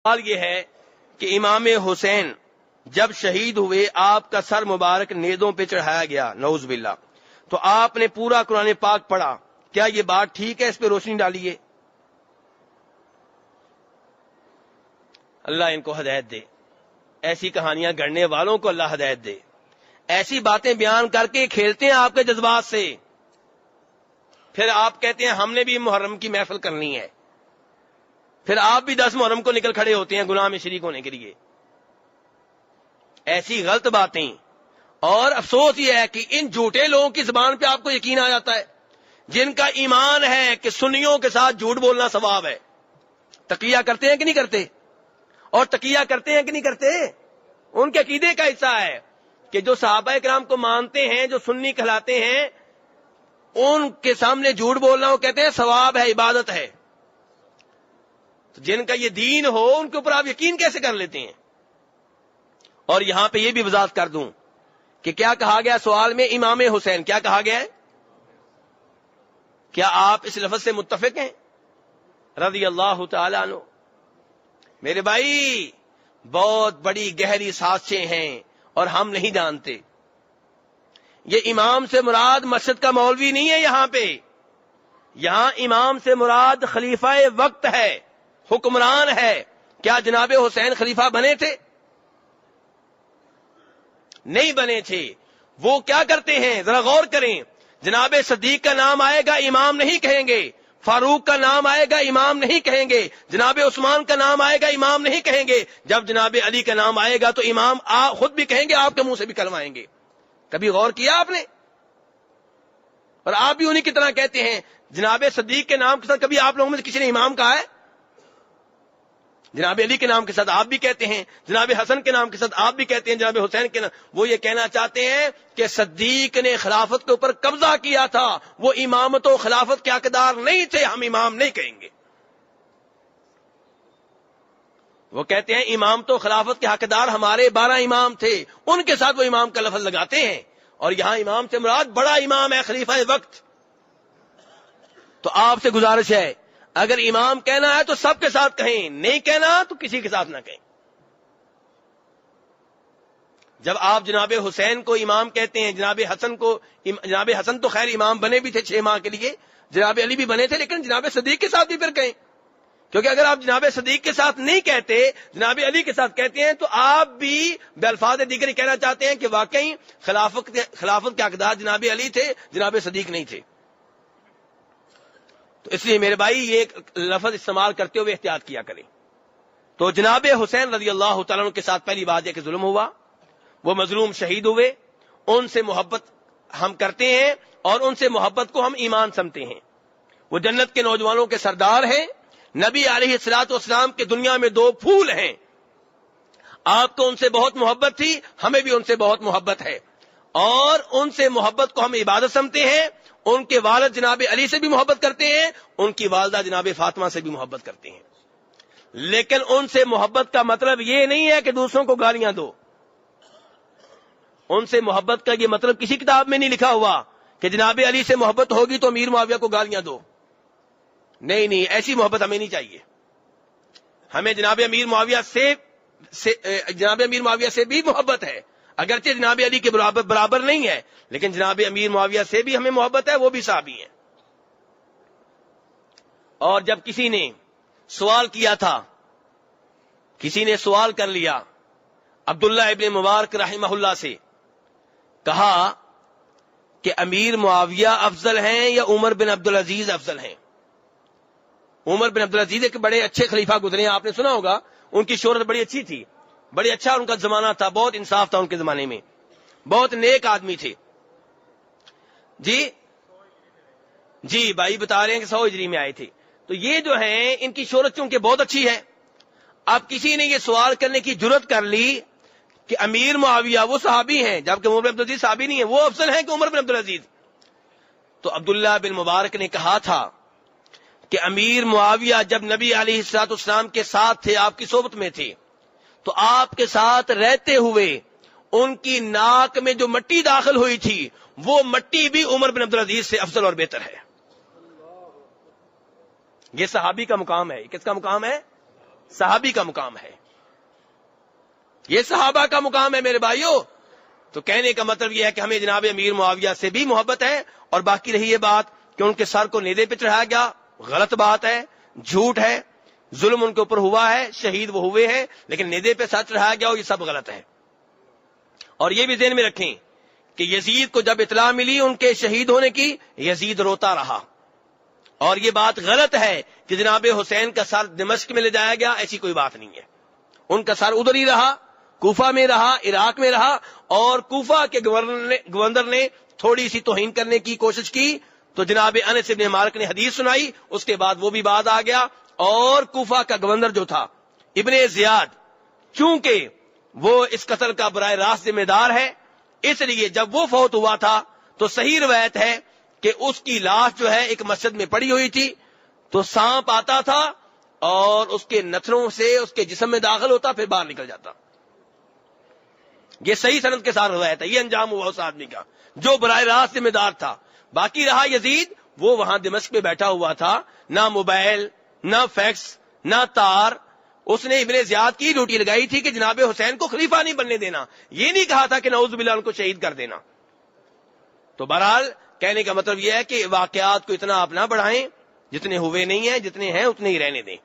سوال یہ ہے کہ امام حسین جب شہید ہوئے آپ کا سر مبارک نیزوں پہ چڑھایا گیا، نعوذ باللہ، تو آپ نے پورا قرآن پاک پڑھا، کیا یہ بات ٹھیک ہے؟ اس پہ روشنی ڈالیے۔ اللہ ان کو ہدایت دے، ایسی کہانیاں گڑھنے والوں کو اللہ ہدایت دے۔ ایسی باتیں بیان کر کے کھیلتے ہیں آپ کے جذبات سے، پھر آپ کہتے ہیں ہم نے بھی محرم کی محفل کرنی ہے، پھر آپ بھی 10 محرم کو نکل کھڑے ہوتے ہیں گناہ میں شریک ہونے کے لیے۔ ایسی غلط باتیں، اور افسوس یہ ہے کہ ان جھوٹے لوگوں کی زبان پہ آپ کو یقین آ جاتا ہے، جن کا ایمان ہے کہ سنیوں کے ساتھ جھوٹ بولنا ثواب ہے۔ تقیہ کرتے ہیں کہ نہیں کرتے؟ اور تقیہ کرتے ہیں کہ نہیں کرتے؟ ان کے عقیدے کا حصہ ہے کہ جو صحابہ کرام کو مانتے ہیں، جو سنی کہلاتے ہیں، ان کے سامنے جھوٹ بولنا وہ کہتے ہیں ثواب ہے، عبادت ہے۔ تو جن کا یہ دین ہو ان کے اوپر آپ یقین کیسے کر لیتے ہیں؟ اور یہاں پہ یہ بھی وضاحت کر دوں کہ کیا کہا گیا سوال میں؟ امام حسین کیا کہا گیا ہے؟ کیا آپ اس لفظ سے متفق ہیں؟ رضی اللہ تعالی عنہ۔ میرے بھائی، بہت بڑی گہری سازشیں ہیں اور ہم نہیں جانتے۔ یہ امام سے مراد مسجد کا مولوی نہیں ہے، یہاں پہ یہاں امام سے مراد خلیفہ وقت ہے، حکمران ہے۔ کیا جناب حسین خلیفہ بنے تھے؟ نہیں بنے تھے۔ وہ کیا کرتے ہیں؟ ذرا غور کریں۔ جناب صدیق کا نام آئے گا، امام نہیں کہیں گے۔ فاروق کا نام آئے گا، امام نہیں کہیں گے۔ جناب عثمان کا نام آئے گا، امام نہیں کہیں گے۔ جب جناب علی کا نام آئے گا تو امام خود بھی کہیں گے، آپ کے منہ سے بھی کلمائیں گے۔ کبھی غور کیا آپ نے؟ اور آپ بھی انہی کی طرح کہتے ہیں۔ جناب صدیق کے نام کے ساتھ کبھی آپ لوگوں میں سے کسی نے امام کہا ہے؟ جناب علی کے نام کے ساتھ آپ بھی کہتے ہیں، جناب حسن کے نام کے ساتھ آپ بھی کہتے ہیں، جناب حسین کے نام۔ وہ یہ کہنا چاہتے ہیں کہ صدیق نے خلافت کے اوپر قبضہ کیا تھا، وہ امامت و خلافت کے حقدار نہیں تھے، ہم امام نہیں کہیں گے۔ وہ کہتے ہیں امام تو خلافت کے حقدار ہمارے 12 امام تھے، ان کے ساتھ وہ امام کا لفظ لگاتے ہیں۔ اور یہاں امام سے مراد بڑا امام ہے، خلیفہ وقت۔ تو آپ سے گزارش ہے، اگر امام کہنا ہے تو سب کے ساتھ کہیں، نہیں کہنا تو کسی کے ساتھ نہ کہیں۔ جب آپ جناب حسین کو امام کہتے ہیں، جناب حسن تو خیر امام بنے بھی تھے 6 ماہ کے لیے، جناب علی بھی بنے تھے، لیکن جناب صدیق کے ساتھ بھی پھر کہیں، کیونکہ اگر آپ جناب صدیق کے ساتھ نہیں کہتے، جناب علی کے ساتھ کہتے ہیں، تو آپ بھی بالفاظ دیگر کہنا چاہتے ہیں کہ واقعی خلافت کے حقدار جناب علی تھے، جناب صدیق نہیں تھے۔ تو اس لیے میرے بھائی یہ لفظ استعمال کرتے ہوئے احتیاط کیا کریں۔ تو جناب حسین رضی اللہ تعالیٰ عنہ کے ساتھ پہلی بات یہ کہ ظلم ہوا، وہ مظلوم شہید ہوئے، ان سے محبت ہم کرتے ہیں اور ان سے محبت کو ہم ایمان سمجھتے ہیں۔ وہ جنت کے نوجوانوں کے سردار ہیں، نبی علیہ الصلوۃ والسلام کے دنیا میں 2 پھول ہیں۔ آپ کو ان سے بہت محبت تھی، ہمیں بھی ان سے بہت محبت ہے، اور ان سے محبت کو ہم عبادت سمجھتے ہیں۔ ان کے والد جناب علی سے بھی محبت کرتے ہیں، ان کی والدہ جناب فاطمہ سے بھی محبت کرتے ہیں، لیکن ان سے محبت کا مطلب یہ نہیں ہے کہ دوسروں کو گالیاں دو۔ ان سے محبت کا یہ مطلب کسی کتاب میں نہیں لکھا ہوا کہ جناب علی سے محبت ہوگی تو امیر معاویہ کو گالیاں دو۔ نہیں، ایسی محبت ہمیں نہیں چاہیے۔ ہمیں جناب امیر معاویہ سے بھی محبت ہے، اگرچہ جناب علی کے برابر نہیں ہے، لیکن جناب امیر معاویہ سے بھی ہمیں محبت ہے، وہ بھی صحابی ہیں۔ اور جب کسی نے سوال کیا تھا، کسی نے سوال کر لیا عبداللہ ابن مبارک رحمہ اللہ سے، کہا کہ امیر معاویہ افضل ہیں یا عمر بن عبدالعزیز افضل ہیں؟ عمر بن عبدالعزیز ایک بڑے اچھے خلیفہ گزرے ہیں، آپ نے سنا ہوگا، ان کی شہرت بڑی اچھی تھی، بڑی اچھا ان کا زمانہ تھا، بہت انصاف تھا ان کے زمانے میں، بہت نیک آدمی تھے۔ جی بھائی بتا رہے ہیں کہ 100 ہجری میں آئے تھے۔ تو یہ جو ہیں ان کی شہرت چونکہ بہت اچھی ہے، اب کسی نے یہ سوال کرنے کی جرت کر لی کہ امیر معاویہ وہ صحابی ہیں، جبکہ عمر بن عبدالعزیز صحابی نہیں ہیں، وہ افضل ہیں کہ عمر بن عبدالعزیز؟ تو عبداللہ بن مبارک نے کہا تھا کہ امیر معاویہ جب نبی علیہ الصلوۃ والسلام کے ساتھ تھے، آپ کی صحبت میں تھے، تو آپ کے ساتھ رہتے ہوئے ان کی ناک میں جو مٹی داخل ہوئی تھی، وہ مٹی بھی عمر بن عبدالعزیز سے افضل اور بہتر ہے۔ یہ صحابی کا مقام ہے۔ کس کا مقام ہے؟ صحابی کا مقام ہے، یہ صحابہ کا مقام ہے میرے بھائیوں. تو کہنے کا مطلب یہ ہے کہ ہمیں جناب امیر معاویہ سے بھی محبت ہے. اور باقی رہی یہ بات کہ ان کے سر کو نیزے پہ چڑھایا گیا، غلط بات ہے، جھوٹ ہے، ظلم ان کے اوپر ہوا ہے، شہید وہ ہوئے ہیں، لیکن نیزے پہ سر چڑھایا گیا اور یہ سب غلط ہے. اور یہ بھی ذہن میں رکھیں کہ یزید کو جب اطلاع ملی ان کے شہید ہونے کی، یزید روتا رہا. اور یہ بات غلط ہے کہ جناب حسین کا سر دمشق میں لے جایا گیا، ایسی کوئی بات نہیں ہے. ان کا سر ادھر ہی رہا، کوفہ میں رہا، عراق میں رہا. اور کوفہ کے گورنر نے تھوڑی سی توہین کرنے کی کوشش کی تو جناب انس بن مالک نے حدیث سنائی، اس کے بعد وہ بھی بعد آ گیا. اور کوفہ کا گورنر جو تھا ابن زیاد، چونکہ وہ اس قتل کا براہ راست ذمہ دار ہے، اس لیے جب وہ فوت ہوا تھا تو صحیح روایت ہے کہ اس کی لاش جو ہے ایک مسجد میں پڑی ہوئی تھی، تو سانپ آتا تھا اور اس کے نتھروں سے اس کے جسم میں داخل ہوتا، پھر باہر نکل جاتا. یہ صحیح سند کے ساتھ روایت ہے. یہ انجام ہوا اس آدمی کا جو براہ راست ذمہ دار تھا. باقی رہا یزید، وہ وہاں دمشق میں بیٹھا ہوا تھا، نہ موبائل، نہ فیکس، نہ تار. اس نے ابن زیاد کی ڈیوٹی لگائی تھی کہ جناب حسین کو خلیفہ نہیں بننے دینا، یہ نہیں کہا تھا کہ نعوذ باللہ ان کو شہید کر دینا. تو بہرحال کہنے کا مطلب یہ ہے کہ واقعات کو اتنا آپ نہ بڑھائیں، جتنے ہوئے نہیں ہیں، جتنے ہیں اتنے ہی رہنے دیں.